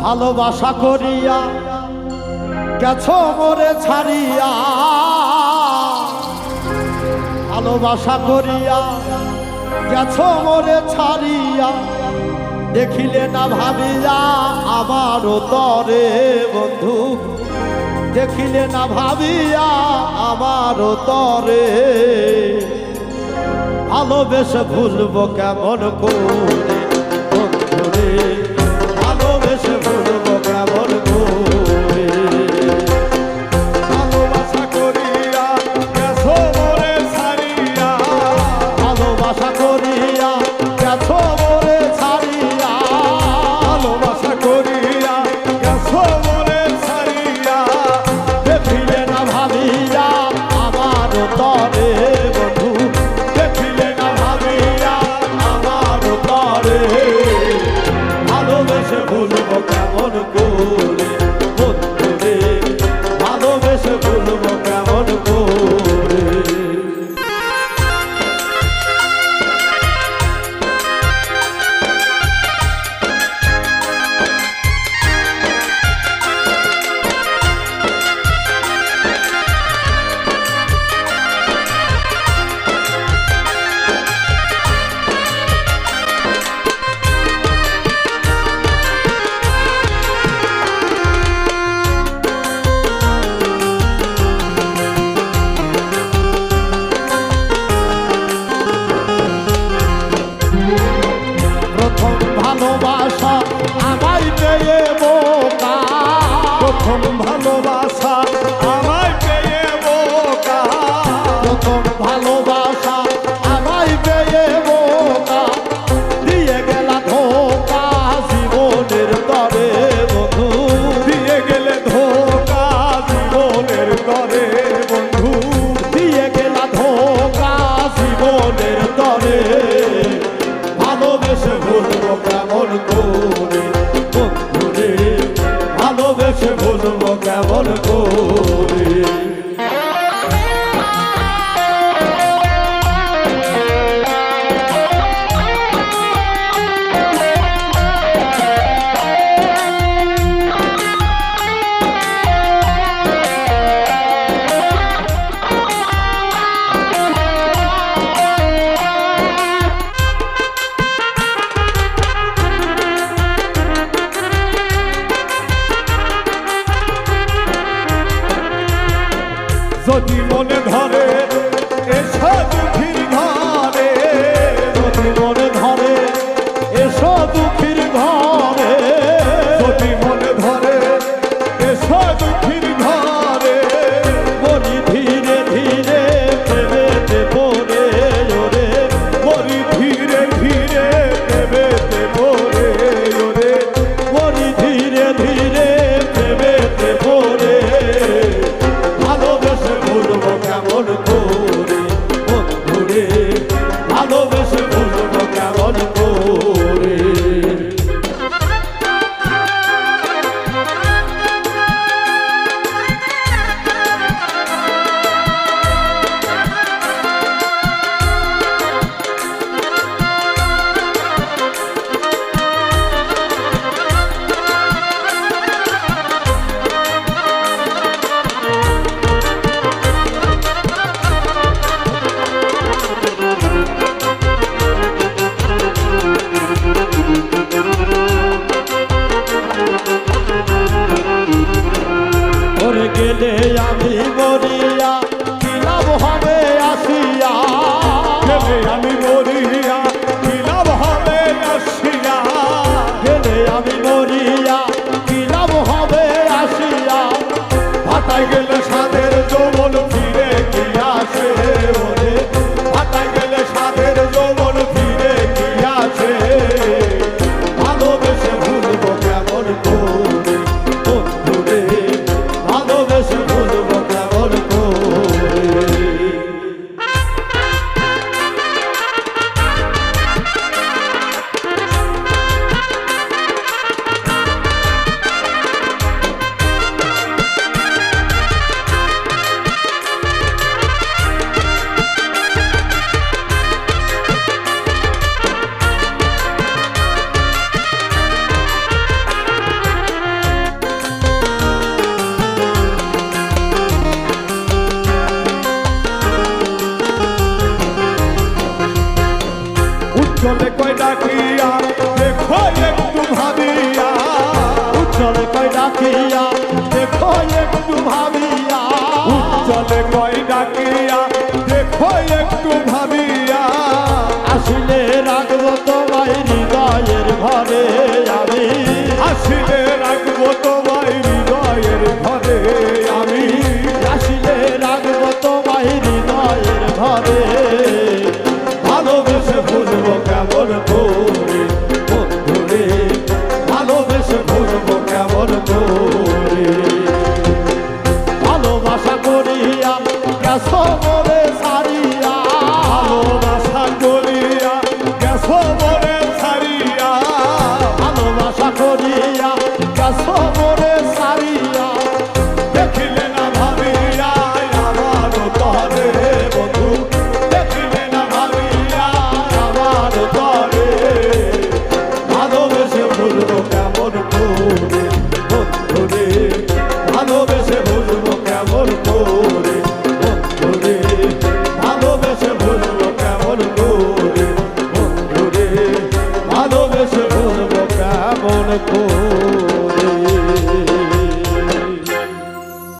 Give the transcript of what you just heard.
ভালোবাসা করিয়া গেছো মোরে ছাড়িয়া, ভালোবাসা করিয়া গেছো মোরে ছাড়িয়া, দেখিলে না ভাবিয়া আমারও তরে বন্ধু, দেখিলে না ভাবিয়া আমারও তরে, ভালোবেসে ভুলবো কেমন করে বন্ধু রে, ভালোবেসে ভুলবো কেমন করে। ভালোবাসা করিয়া গেছো মোরে ছাড়িয়া, ভালোবাসা করিয়া গেছো মোরে ছাড়িয়া, ভালোবাসা করিয়া গেছো মোরে ছাড়িয়া, দেখিলে না ভাবিয়া আমার তরে বন্ধু, দেখিলে না ভাবিয়া আমার তরে, ভালোবেসে ভুলবো কেমন করে বন্ধু রে, ভালোবেসে ভুলবো কেমন করে। প্রথম ভালোবাসা আমায় পেয়ে বোকা, প্রথম ভালোবাসা আমায় পেয়ে বোকা, প্রথম ভালোবাসা আমায় পেয়ে বোকা, দিয়ে গেলা ধোকা জীবনের তরে বন্ধু, দিয়ে গেলে ধোকা জীবনের তরে বন্ধু, দিয়ে গেলা ধোকা জীবনের তরে, ভালোবেসে ভুলবো কেমন করে বন্ধু রে, ভালোবেসে ভুলবো কেমন করে। যদি মনে ধরে এসো দুঃখীর ঘরে, যদি মনে ধরে এসো দুঃখীর ঘরে, যদি মনে ধরে এসো দুঃখীর ঘরে, মরি ধীরে ধীরে প্রেমেতে পড়ে ওরে, মরি ধীরে ধীরে প্রেমেতে পড়ে ওরে, মরি ধীরে ধীরে প্রেমেতে পড়ে, ভালোবেসে ভুলবো কেমন করে বন্ধু রে, ভালোবেসে ভুলবো কেমন করে। ওরে গেলে আমি মরিয়া কি লাভ হবে আসিয়া, গেলে আমি মরিয়া কি লাভ হবে আসিয়া, গেলে আমি মরিয়া কি লাভ হবে আসিয়া, ভাটায় গেলে সাদের যৌবন ফিরে কি আসে ওরে, ভাটায় গেলে সাদের যৌবন ফিরে কি আসে, ভালোবেসে ভুলবো কেমন করে বন্ধু রে, ভালোবেসে ভুলবো কেমন করে। তাকিয়া দেখো একটু ভাবিয়া আসিলে রাখবো তোমায় হৃদয়ের ঘরে আমি আসিলে রাখবো তোমায় হৃদয়ের ঘরে আমি আসিলে রাখবো তোমায় হৃদয়ের ঘরে ভালোবেসে ভুলবো কেমন করে বন্ধুরে ভালোবেসে ভুলবো কেমন করে